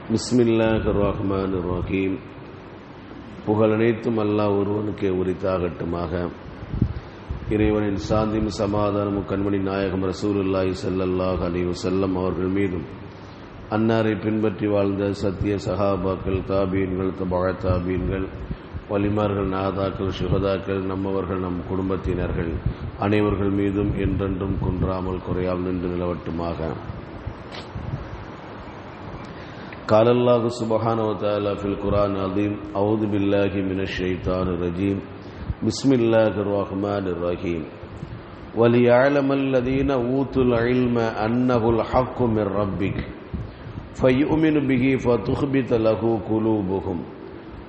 பிஸ்மில்லாஹிர் ரஹ்மானிர் ரஹீம். புகழனைத்தும் அல்லாஹ் ஒருவனுக்கே உரித்தாகட்டுமாக. இறைவனின் சாந்தியும் சமாதானமும் கண்மணி நாயகம் ரசூலுல்லாஹி ஸல்லல்லாஹு அலைஹி வஸல்லம் அவர்கள் மீதும், அன்னாரை பின்பற்றி வாழ்ந்த சத்திய சஹாபாக்கள், தாபீன்கள், தபஅ தாபீன்கள், வலிமார்கள், நாதாக்கள், சுஹதாக்கள், நம்மவர்கள், நம் குடும்பத்தினர்கள் அனைவர்கள் மீதும் என்றென்றும் குன்றாமல் குறையாமல் நின்று நிலவட்டுமாக. قال الله سبحانه وتعالى في القرآن العظيم: أعوذ بالله من الشيطان الرجيم بسم الله الرحمن الرحيم وليعلم الذين أوتوا العلم أنه الحق من ربك فيؤمن به فتخبت له قلوبهم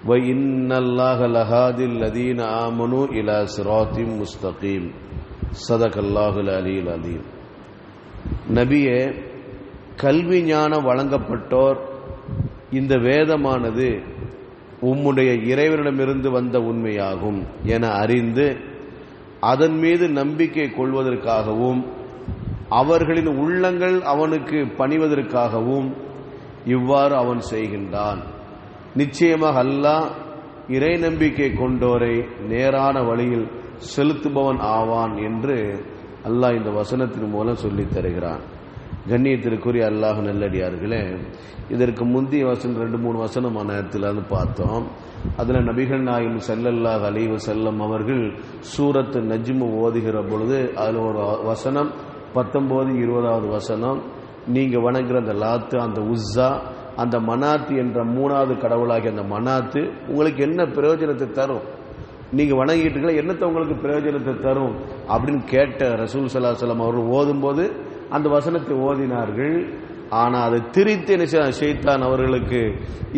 وإن الله لهادي الذين آمنوا إلى صراط مستقيم. صدق الله العلي العظيم. நபியே, கல்வி ஞானம் வழங்கப்பட்டோர் இந்த வேதமானது உம்முடைய இறைவனிடமிருந்து வந்த உண்மையாகும் என அறிந்து அதன் மீது நம்பிக்கை கொள்வதற்காகவும் அவர்களின் உள்ளங்கள் அவனுக்கு பணிவதற்காகவும் இவ்வாறு அவன் செய்கின்றான். நிச்சயமாக அல்லாஹ் இறை நம்பிக்கை கொண்டோரை நேரான வழியில் செலுத்துபவன் ஆவான் என்று அல்லாஹ் இந்த வசனத்தின் மூலம் சொல்லித் தருகிறான். கண்ணியத்திற்குரிய அல்லாஹ் நல்லடியார்களே, இதற்கு முந்தைய வசனம் 2-3 வசனம் நேரத்தில் பார்த்தோம். அதில் நபிகள் நாயகம் ஸல்லல்லாஹு அலைஹி வஸல்லம் அவர்கள் சூரத்து நஜ்ம் ஓதுகிற பொழுது அதில் ஒரு வசனம் 19-20வது வசனம், நீங்க வணங்குற அந்த லாத்து, அந்த உஸ்ஸா, அந்த மனாத்து என்ற 3வது கடவுளாகிய அந்த மனாத்து உங்களுக்கு என்ன பிரயோஜனத்தை தரும், நீங்க வணங்கிட்டு என்னத்தை உங்களுக்கு பிரயோஜனத்தை தரும் அப்படின்னு கேட்ட ரசூல் ஸல்லல்லாஹு அலைஹி வஸல்லம் அவர்கள் ஓதும்போது அந்த வசனத்தை ஓதினார்கள். ஆனா அதை திரித்து ஷைத்தான் அவர்களுக்கு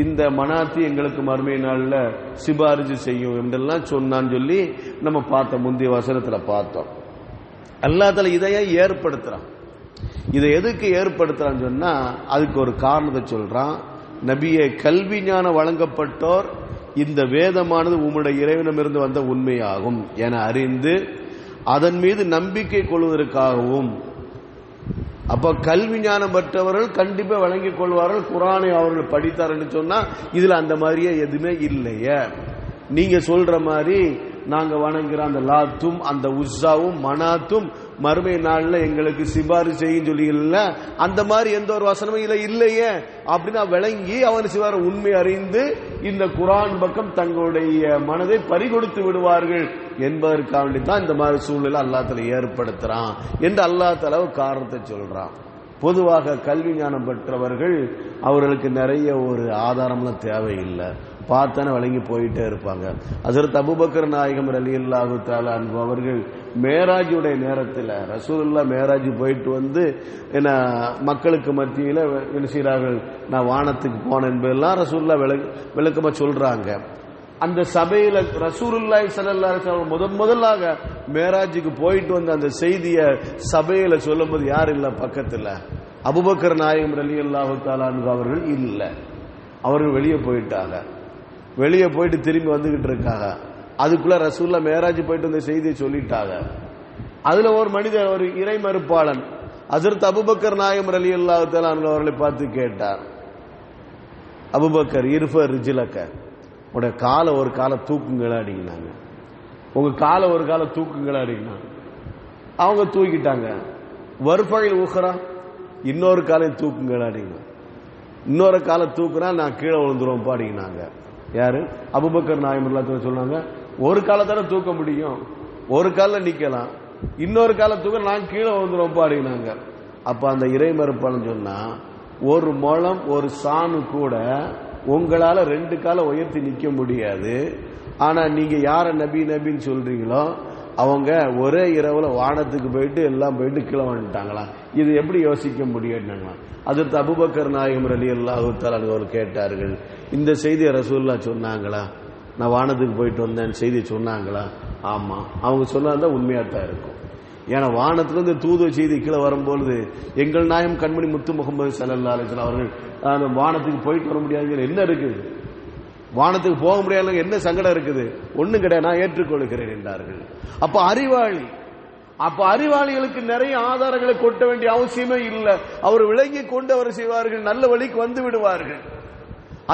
இந்த மனாத்தி எங்களுக்கு மறுமை நாள்ல சிபாரிசு செய்யும் என்றெல்லாம் சொன்னான்னு சொல்லி நம்ம பார்த்த முந்தைய வசனத்துல பார்த்தோம். அல்லாஹ் தஆலா இதையே ஏற்படுத்துறான். இதை எதுக்கு ஏற்படுத்துறான்னு சொன்னா அதுக்கு ஒரு காரணத்தை சொல்றான். நபியே, கல்வி ஞானம் வழங்கப்பட்டோர் இந்த வேதமானது உம்முடைய இறைவனிடமிருந்து வந்த உண்மையாகும் என அறிந்து அதன் மீது நம்பிக்கை கொள்வதற்காகவும். அப்ப கல்வி ஞானம் பெற்றவர்கள் கண்டிப்பா வழங்கிக் கொள்வார்கள். குர்ஆனை அவர்கள் படித்தார்கள் சொன்னா இதுல அந்த மாதிரியே எதுவுமே இல்லையே. நீங்க சொல்ற மாதிரி நாங்க வணங்குற அந்த லாத்தும் அந்த உஸ்ஸாவும் மனாத்தும் மறுமை நாள்ல எங்களுக்கு சிபாரிசு செய்யும் சொல்லிகள்ல, அந்த மாதிரி எந்த ஒரு வசனமும் இல்லையே அப்படின்னா விளங்கி அவன் சிவார உண்மை அறிந்து இந்த குர்ஆன் பக்கம் தங்களுடைய மனதை பறிகொடுத்து விடுவார்கள் என்பதற்காக தான் இந்த மாதிரி சூழ்நிலை அல்லாஹ் தஆலா ஏற்படுத்துறான் என்று அல்லாஹ் தஆலா காரணத்தை சொல்றான். பொதுவாக கல்வி ஞானம் பெற்றவர்கள் அவர்களுக்கு நிறைய ஒரு ஆதாரம்லாம் தேவையில்லை, பார்த்தானே வழங்கி போயிட்டே இருப்பாங்க. ஹஜ்ரத் அபூபக்கர் நாயகம் ரலியல்லாஹு தஆலா அன்ஹு அவர்கள் மேராஜுடைய நேரத்தில் ரசூலுல்லாஹ் மேராஜ் போயிட்டு வந்து என்ன மக்களுக்கு மத்தியில் என்ன செய்கிறார்கள், நான் வானத்துக்கு போனேன் என்பதெல்லாம் ரசூலுல்லாஹ் விளக்கமா சொல்றாங்க. அந்த சபையில ரசூலுல்லாஹி ஸல்லல்லாஹு அலைஹி வஸல்லம் முதலாக மேராஜுக்கு போயிட்டு வந்த அந்த செய்தியை சபையில சொல்லும்போது யார் இல்ல பக்கத்துல? அபூபக்கர் நாயகம் ரலியல்லாஹு தஆலா அன்ஹு அவர்கள் இல்ல. அவர்கள் வெளியே போயிட்டாங்க. வெளியே போயிட்டு திரும்பி வந்துகிட்டு இருக்காங்க. அதுக்குள்ள ரசூலுல்லாஹ் மேராஜ் போயிட்டு வந்த செய்தியை சொல்லிட்டாங்க. அதுல ஒரு மனிதர், ஒரு இறை மறுப்பாளன் ஹஜ்ரத் அபூபக்கர் நாயகம் ரலியல்லாஹு தஆலா அன்ஹு அவர்களை பார்த்து கேட்டார், அபூபக்கர் இர்ஃபர் ரிஜ்லக, உடைய காலை ஒரு காலை தூக்குங்களா அடிக்கினாங்க, உங்க காலை ஒரு காலை தூக்குங்களா அடிக்கினாங்க. அவங்க தூக்கிட்டாங்க. வர்ஃபைல் உஹ்ரா, இன்னொரு காலை தூக்குங்களா அடிக்கணும், இன்னொரு காலை தூக்குனா நான் கீழே விழுந்துருவோம் பாடிக்கினாங்க. யாரு? அபூபக்கர் நாயகம் சொன்னாங்க, ஒரு காலை தானே தூக்க முடியும், ஒரு காலில் நிக்கலாம், இன்னொரு காலை தூக்க நான் கீழே விழுந்துருவோம் பாடிக்கினாங்க. அப்ப அந்த இறை மறுப்பாளன் சொன்னா, ஒரு முழம் ஒரு சாணு கூட உங்களால 2 காலை உயர்த்தி நிக்க முடியாது. ஆனா நீங்க யார நபி நபின்னு சொல்றீங்களோ அவங்க ஒரே இரவுல வானத்துக்கு போயிட்டு எல்லாம் போயிட்டு கீழே வந்துட்டாங்களா, இது எப்படி யோசிக்க முடியும்னாங்களா. அதற்கு அபூபக்கர் நாயகம் ரலியல்லாஹு தஆலா அவர் கேட்டார்கள், இந்த செய்தியை ரசூலுல்லாஹ் சொன்னாங்களா, நான் வானத்துக்கு போயிட்டு வந்தேன் செய்தி சொன்னாங்களா? ஆமா. அவங்க சொன்னா உண்மையா தான் இருக்கும். ஏன்னா வானத்திலிருந்து தூது செய்தி கீழே வரும்போது எங்கள் நாயம் கண்மணி முத்து முகமது ஸல்லல்லாஹு அலைஹி வஸல்லம் அவர்கள் அந்த வானத்துக்கு போயிட்டு வர முடியாது, என்ன இருக்குது, வானத்துக்கு போக முடியாது, என்ன சங்கடம் இருக்குது, ஒண்ணும் கிடையாது, நான் ஏற்றுக்கொள்கிறேன் என்றார்கள். அப்ப அறிவாளி, அப்ப அறிவாளிகளுக்கு நிறைய ஆதாரங்களை கொட்ட வேண்டிய அவசியமே இல்லை. அவர் விளங்கி கொண்டு அவர் செய்வார்கள், நல்ல வழிக்கு வந்து விடுவார்கள்.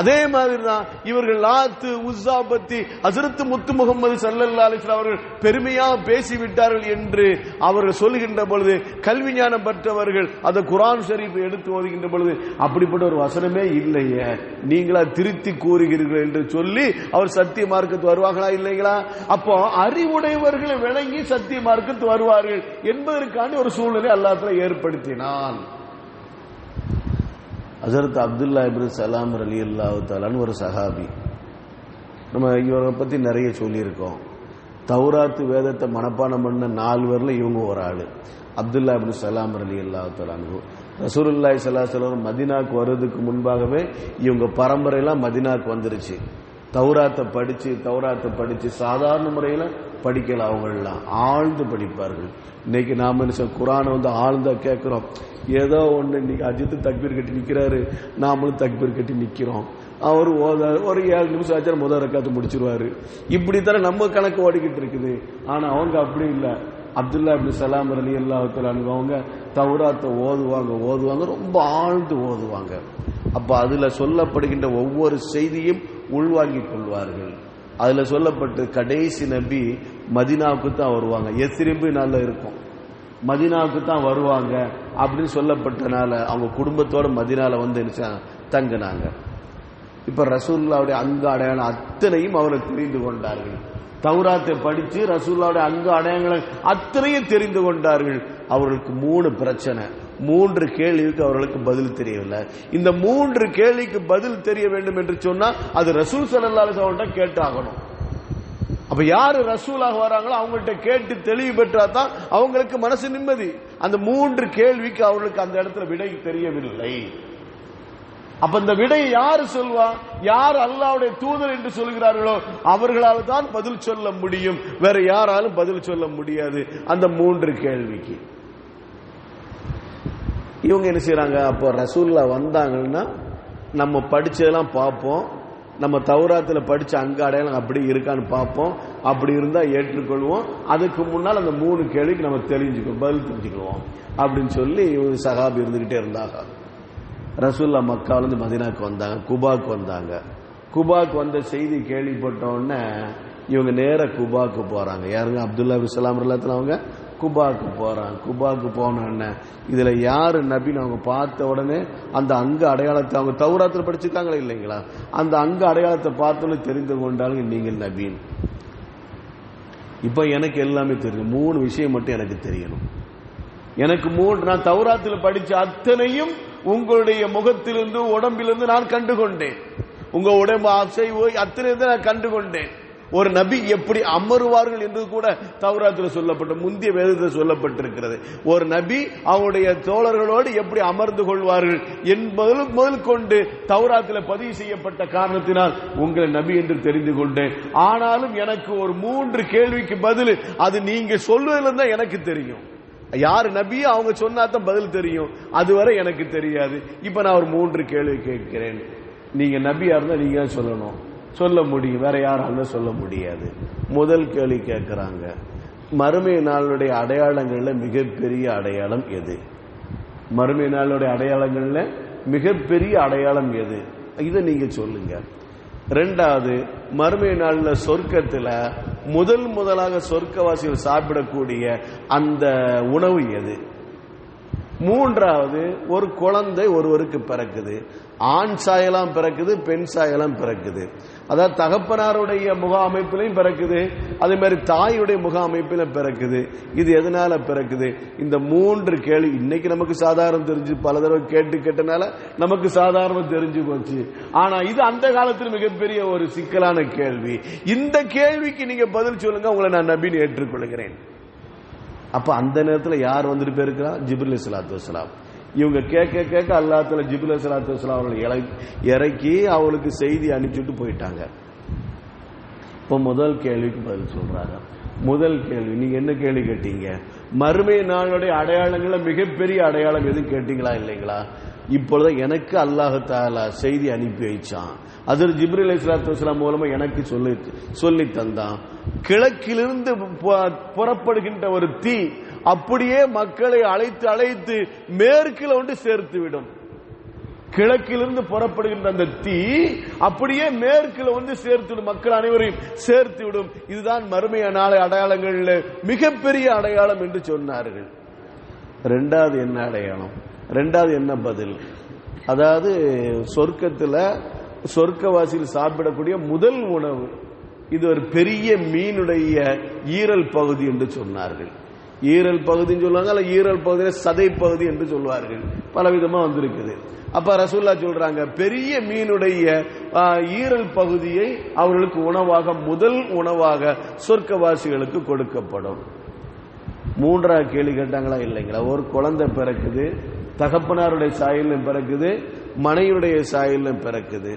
அதே மாதிரிதான் இவர்கள் லாத்து உஸ்ஸா பத்தி ஹஜ்ரத் முத்து முகமது ஸல்லல்லாஹு அலைஹி வஸல்லம் அவர்கள் பெருமையா பேசிவிட்டார்கள் என்று அவர்கள் சொல்லுகின்ற பொழுது, கல்வி ஞானம் பெற்றவர்கள் அந்த குர்ஆன் ஷரீஃபை எடுத்து ஓதுகின்ற பொழுது அப்படிப்பட்ட ஒரு வசனமே இல்லையே, நீங்களா திருத்தி கூறுகிறீர்கள் என்று சொல்லி அவர் சத்திய மார்க்கத்து வருவார்களா இல்லைங்களா? அப்போ அறிவுடையவர்களை விளங்கி சத்திய மார்க்கத்து வருவார்கள் என்பதற்கான ஒரு சூழ்நிலை அல்லாஹ் தஆலா ஏற்படுத்தினான். ஹஜ்ரத் அப்துல்லா இப்னு சலாம் ரலியல்லாஹு தஆலா ஒரு சஹாபி. நம்ம இவரை பத்தி நிறைய சொல்லியிருக்கோம். தௌராத் வேதத்தை மனப்பாடம் பண்ண 4 பேர்ல இவங்க ஒரு ஆளு. அப்துல்லா இப்னு சலாம் ரலியல்லாஹு தஆலா ரசூலுல்லாஹி ஸல்லல்லாஹு அலைஹி வஸல்லம் மதீனாக்கு வர்றதுக்கு முன்பாகவே இவங்க பரம்பரையெல்லாம் மதீனாக்கு வந்துருச்சு. தௌராத்தை படிச்சு சாதாரண முறையில் படிக்கல, அவங்களெல்லாம் ஆழ்ந்து படிப்பார்கள். இன்னைக்கு நாம குர்ஆனை ஆழ்ந்தா கேட்கிறோம். ஏதோ ஒன்று இன்னைக்கு அஜித்து தக்பீர் கட்டி நிற்கிறாரு, நாமளும் தக்பீர் கட்டி நிற்கிறோம். அவர் ஒரு 7 நிமிஷம் ஆச்சா முதல் ரக்காத்து முடிச்சிருவாரு. இப்படித்தானே நம்ம கணக்கு ஓடிக்கிட்டு இருக்குது. ஆனா அவங்க அப்படி இல்லை. அப்துல்லா இப்னு சலாம் ரலியல்லாஹு தஆலா அவங்க தௌராத்தை ஓதுவாங்க, ரொம்ப ஆழ்ந்து ஓதுவாங்க. அப்ப அதுல சொல்லப்படுகின்ற ஒவ்வொரு செய்தியும் உள்வாங்கிக் கொள்வார்கள். அதுல சொல்லப்பட்டு கடைசி நபி மதீனாவுக்கு தான் வருவாங்க. எஸ்ரிபு நல்லா இருக்கும், மதீனாவுக்கு தான் வருவாங்க அப்படின்னு சொல்லப்பட்டனால அவங்க குடும்பத்தோட மதீனால தங்கினாங்க. இப்ப ரசூலுல்லாஹ்வுடைய அங்க அடையாளம் அத்தனையும் அவரை தெரிந்து கொண்டார்கள். தௌராத்தை படிச்சு ரசூலுல்லாஹ்வுடைய அங்க அடையாளங்களை அத்தனையும் தெரிந்து கொண்டார்கள். அவர்களுக்கு 3 பிரச்சனை, 3 கேள்விக்கு அவர்களுக்கு பதில் தெரியவில்லை. இந்த 3 கேள்விக்கு பதில் தெரிய வேண்டும் என்று சொன்னா அது ரசூல் ஸல்லல்லாஹு அலைஹி வஸல்லம் கேட்டாகணும். அப்ப யாரு ரசூலாக வராங்களோ அவங்கள்ட்ட கேட்டு தெளிவு பெற்றா தான் அவங்களுக்கு மனசு நிம்மதி. அந்த 3 கேள்விக்கு அவர்களுக்கு அந்த இடத்துல விடை தெரியவில்லை. அப்ப இந்த விடை யாரு சொல்வா? யார் அல்லாஹ்வுடைய தூதர் என்று சொல்கிறார்களோ அவர்களால் தான் பதில் சொல்ல முடியும், வேற யாராலும் பதில் சொல்ல முடியாது அந்த 3 கேள்விக்கு. இவங்க என்ன செய்யறாங்க? அப்போ ரசூலுல்லாஹ் வந்தாங்கன்னா நம்ம படிச்சதெல்லாம் பார்ப்போம், நம்ம தௌராத்துல படிச்ச அங்க அடையாளம் அப்படி இருக்கான்னு பார்ப்போம், அப்படி இருந்தா ஏற்றுக்கொள்வோம், அதுக்கு முன்னால் அந்த 3 கேள்விக்கு நம்ம பதில் தெரிஞ்சுக்குவோம் அப்படின்னு சொல்லி இவங்க சஹாபி இருந்துகிட்டே இருந்தாங்க. ரசூலுல்லாஹ் மக்காவிலிருந்து மதீனாக்கு வந்தாங்க, குபாக்கு வந்தாங்க. குபாக்கு வந்த செய்தி கேள்விப்பட்ட உடனே இவங்க நேர குபாக்கு போறாங்க. யாருங்க? அப்துல்லா இப்னு சலாம் ரலியல்லாஹு அன்ஹு அவங்க குபாக்கு போறாங்க. குபாக்கு போன உடனே இதுல யாரு நபின்னு அவங்க பார்த்த உடனே அந்த அங்க அடையாளத்தை அவங்க தௌராத்துல படிச்சிருக்காங்களா இல்லைங்களா, அந்த அங்க அடையாளத்தை பார்த்தோன்னு தெரிந்து கொண்டாலும் நீங்கள் நபின்னு. இப்ப எனக்கு எல்லாமே தெரியும், 3 விஷயம் மட்டும் எனக்கு தெரியணும். எனக்கு 3 நான் தௌராத்தில் படிச்ச அத்தனையும் உங்களுடைய முகத்திலிருந்து உடம்பிலிருந்து நான் கண்டுகொண்டேன். உங்க உடம்பு அசைவு அத்தனை நான் கண்டுகொண்டேன். ஒரு நபி எப்படி அமருவார்கள் என்று கூட தௌராத்தில் சொல்லப்பட்ட முந்திய வேதத்தில் சொல்லப்பட்டிருக்கிறது. ஒரு நபி அவருடைய தோழர்களோடு எப்படி அமர்ந்து கொள்வார்கள் என்பது முதல் கொண்டு தௌராத்தில் பதிவு செய்யப்பட்ட காரணத்தினால் உங்களை நபி என்று தெரிந்து கொண்டேன். ஆனாலும் எனக்கு ஒரு 3 கேள்விக்கு பதில் அது நீங்க சொல்வதில் தான் எனக்கு தெரியும். யாரு நபியோ அவங்க சொன்னாதான் பதில் தெரியும், அதுவரை எனக்கு தெரியாது. இப்ப நான் ஒரு 3 கேள்வி கேட்கிறேன். நீங்க நபியா இருந்தா நீங்க தான் சொல்லணும், சொல்ல முடியும், வேற யாராலும் சொல்ல முடியாது. முதல் கேள்வி கேட்கிறாங்க, மறுமை நாளுடைய அடையாளங்கள்ல மிகப்பெரிய அடையாளம் எது? மறுமை நாளுடைய அடையாளங்கள்ல மிகப்பெரிய அடையாளம் எது? இதை நீங்க சொல்லுங்க. 2வது, மறுமை நாள்ல சொர்க்கத்துல முதலாக சொர்க்கவாசிகள் சாப்பிடக்கூடிய அந்த உணவு எது? 3வது, ஒரு குழந்தை ஒருவருக்கு பிறக்குது, ஆண் சாயலாம் பிறக்குது, பெண் சாயலாம் பிறக்குது. அதாவது தகப்பனாருடைய முக அமைப்பிலையும் பிறக்குது, அதே மாதிரி தாயுடைய முக அமைப்பிலும் பிறக்குது. இது எதனால பிறக்குது? இந்த 3 கேள்வி இன்னைக்கு நமக்கு சாதாரணம் தெரிஞ்சு பல தடவை கேட்டனால நமக்கு சாதாரணம் தெரிஞ்சு போச்சு. ஆனா இது அந்த காலத்தில் மிகப்பெரிய ஒரு சிக்கலான கேள்வி. இந்த கேள்விக்கு நீங்க பதில் சொல்லுங்க, உங்களை நான் நபின்னு ஏற்றுக்கொள்கிறேன். அப்ப அந்த நேரத்தில் யார் வந்துட்டு போயிருக்கிறா? ஜிப்ரீல் ஸல்லல்லாஹு அலைஹி வஸல்லம். இவங்க கேட்க அல்லாஹ் தஆலா ஜிப்ரீல் ஸல்லல்லாஹு அலைஹி வஸல்லம் அவர்களை இறக்கி அவளுக்கு செய்தி அனுப்பிச்சுட்டு போயிட்டாங்க. இப்போ முதல் கேள்விக்கு பதில் சொல்றாங்க. முதல் கேள்வி, நீங்க என்ன கேள்வி கேட்டீங்க? மறுமை நாளுடைய அடையாளங்கள்ல மிகப்பெரிய அடையாளம் எது கேட்டீங்களா இல்லைங்களா? இப்பொழுது எனக்கு அல்லாஹ் தஆலா செய்தி அனுப்பி வைச்சான். அது ஜிப்ரீல் ஸல்லல்லாஹு அலைஹி வஸல்லம் மூலமா எனக்கு சொல்லி தந்தான். கிழக்கிலிருந்து புறப்படுகின்ற ஒரு தீ அப்படியே மக்களை அழைத்து மேற்கில் ஒன்று சேர்த்து விடும். கிழக்கிலிருந்து புறப்படுகின்ற அந்த தீ அப்படியே மேற்குல வந்து சேர்த்துவிடும், மக்கள் அனைவரையும் சேர்த்து விடும். இதுதான் மறுமைய நாளை அடையாளங்கள் மிகப்பெரிய அடையாளம் என்று சொன்னார்கள். ரெண்டாவது என்ன அடையாளம், ரெண்டாவது என்ன பதில்? அதாவது சொர்க்கத்துல சொர்க்கவாசியில் சாப்பிடக்கூடிய முதல் உணவு இது ஒரு பெரிய மீனுடைய ஈரல் பகுதி என்று சொன்னார்கள். ஈரல் பகுதின்னு சொல்லுவாங்க, அல்ல ஈரல் பகுதியில சதை பகுதி என்று சொல்வார்கள், பலவிதமா வந்திருக்குது. அப்ப ரசூலுல்லாஹ் சொல்றாங்க, பெரிய மீனுடைய ஈரல் பகுதியை அவர்களுக்கு உணவாக, முதல் உணவாக சொர்க்கவாசிகளுக்கு கொடுக்கப்படும். மூன்றாவது கேள்வி கேட்டாங்களா? இல்லைங்களா? ஒரு குழந்தை பிறக்குது, தகப்பனாருடைய சாயலிலும் பிறக்குது, மனைவியுடைய சாயலிலும் பிறக்குது.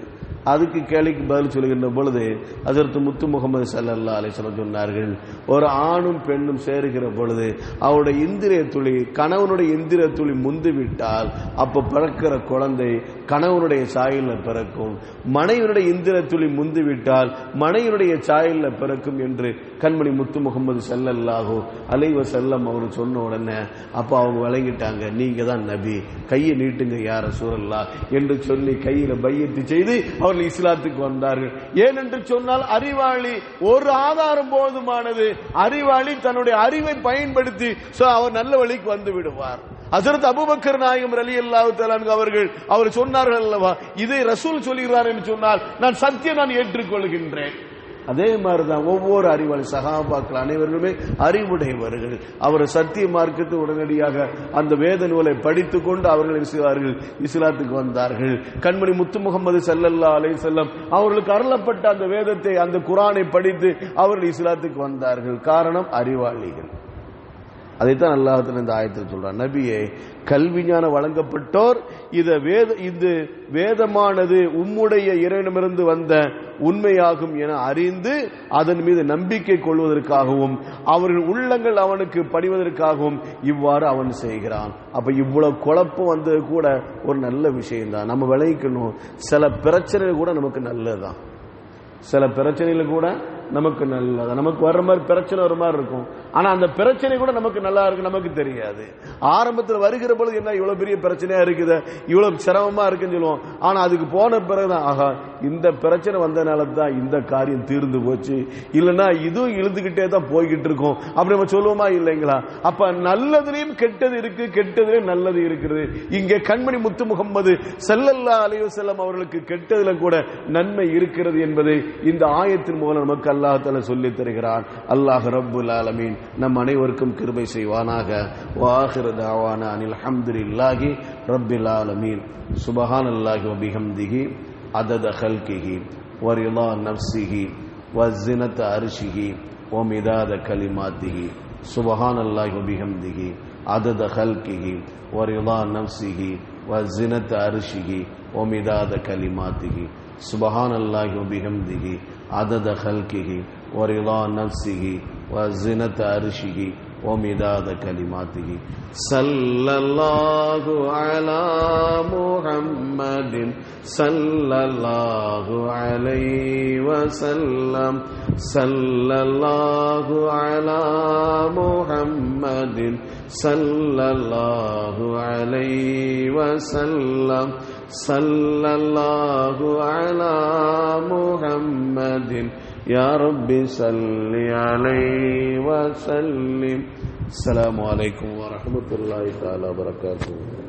அதுக்கு கேள்விக்கு பதில் சொல்கின்ற பொழுது ஹஜ்ரத் முத்து முகமது ஸல்லல்லாஹு அலைஹி வஸல்லம் சொன்னார்கள், ஒரு ஆணும் பெண்ணும் சேருகிற பொழுது அவருடைய இந்திரிய துளி கணவனுடைய இந்திரிய துளி முந்துவிட்டால் அப்ப பிறக்கிற குழந்தை கணவனுடைய சாயல்ல பிறக்கும், மனைவியுடைய இந்திரிய துளி முந்துவிட்டால் மனைவியுடைய சாயல்ல பிறக்கும் என்று கண்மணி முத்து முகமது ஸல்லல்லாஹு அலைஹி வஸல்லம் அவர் சொன்ன உடனே அப்ப அவங்க விளங்கிட்டாங்க, நீங்க தான் நபி, கையை நீட்டுங்க யா ரசூலல்லாஹ் என்று சொல்லி கையில பையத்து செய்து அவர்கள் இஸ்லாத்துக்கு வந்தார்கள். ஏனென்று சொன்னால் அறிவாளி ஒரு ஆதாரம் போதுமானது, அறிவாளி தன்னுடைய அறிவை பயன்படுத்தி அவர் நல்ல வழிக்கு வந்து விடுவார். ஹஜ்ரத் அபூபக்கர் நாயகம் ரலியல்லாஹு தஆலா அவர் சொன்னார்கள் அல்லவா, இதை ரசூல் சொல்கிறார் என்று சொன்னால் நான் சத்தியம் நான் ஏற்றுக்கொள்கின்றேன். அதே மாதிரிதான் ஒவ்வொரு அறிவாளி சஹாபாக்கள் அனைவருமே அறிவுடையவர்கள். அவர் சத்திய மார்க்கத்தை உடனடியாக அந்த வேத நூலை படித்துக் கொண்டு அவர்கள் இஸ்லாத்துக்கு வந்தார்கள். கண்மணி முத்து முகமது ஸல்லல்லாஹு அலைஹி வஸல்லம் அவர்களுக்கு அருளப்பட்ட அந்த வேதத்தை, அந்த குர்ஆனை படித்து அவர்கள் இஸ்லாத்துக்கு வந்தார்கள். காரணம் அறிவாளிகள். அதைத்தான் அல்லாஹ் இந்த ஆயத்தில் சொல்றான், நபியே கல்வி ஞானம் வழங்கப்பட்டோர் இது வேதமானது உம்முடைய இறைவனிடமிருந்து வந்த உண்மையாகும் என அறிந்து அதன் மீது நம்பிக்கை கொள்வதற்காகவும் அவர்கள் உள்ளங்கள் அவனுக்கு பணிவதற்காகவும் இவ்வாறு அவன் செய்கிறான். அப்ப இவ்வளவு குழப்பம் வந்தது கூட ஒரு நல்ல விஷயம் தான். நம்ம விளைவிக்கணும், சில பிரச்சனைகள் கூட நமக்கு நல்லதுதான், சில பிரச்சனைகள் கூட நமக்கு நல்லதா, நமக்கு வர்ற மாதிரி பிரச்சனை வர மாதிரி இருக்கும். ஆனா அந்த பிரச்சனை கூட நமக்கு நல்லா இருக்கு, நமக்கு தெரியாது. ஆரம்பத்தில் வருகிற பொழுது என்ன இவ்வளவு பெரிய பிரச்சனையா இருக்குது, இவ்வளவு சிரமமா இருக்குன்னு சொல்லுவோம். ஆனா அதுக்கு போன பிறகுதான் ஆகா இந்த பிரச்சனை வந்ததுனால தான் இந்த காரியம் தீர்ந்து போச்சு, இல்லைன்னா இதுவும் இழுத்துக்கிட்டே தான் போய்கிட்டு இருக்கும் அப்படி நம்ம சொல்லுவோமா இல்லைங்களா? அப்ப நல்லதுலயும் கெட்டது இருக்கு, கெட்டதுலயும் நல்லது இருக்கிறது. இங்கே கண்மணி முத்து முகமது ஸல்லல்லாஹு அலைஹி வஸல்லம் அவர்களுக்கு கெட்டதுல கூட நன்மை இருக்கிறது என்பதை இந்த ஆயத்தின் மூலம் நமக்கு அல்லாஹ் தஆலா சொல்லி தருகிறான். அல்லாஹ் ரப்புல் ஆலமீன் நம் அனைவருக்கும் கிருபை செய்வானாக. வாஹிரு தஅவானா அனில் ஹம்துலில்லாஹி ரப்பில் ஆலமீன். சுப்ஹானல்லாஹி வ பிஹம்திஹி அதத கல்கிஹி வ ரிதா நஃப்ஸிஹி வ ஸினத அர்ஷிஹி வ மிதாத கலிமாத்திஹி. சுப்ஹானல்லாஹி வ பிஹம்திஹி அதத கல்கிஹி வ ரிதா நஃப்ஸிஹி வ ஸினத அர்ஷிஹி வ மிதாத கலிமாத்திஹி. சுப்ஹானல்லாஹி வ பிஹம்திஹி அதத கல்கிஹி வ ரிதா நஃப்ஸிஹி வ ஸினத அர்ஷிஹி வ மிதாத கலிமாத்திஹி. ஸல்லல்லாஹு அலா முஹம்மதின் ஸல்லல்லாஹு அலைஹி வஸல்லம். ஸல்லல்லாஹு அலா முஹம்மதின் ஸல்லல்லாஹு அலைஹி வஸல்லம். ஸல்லல்லாஹு அலா முஹம்மதின் யா ரப்பி ஸல்லி அலைஹி வஸல்லிம். அஸ்ஸலாமு அலைக்கும் வரஹ்மத்துல்லாஹி தஆலா வபரகாத்துஹு.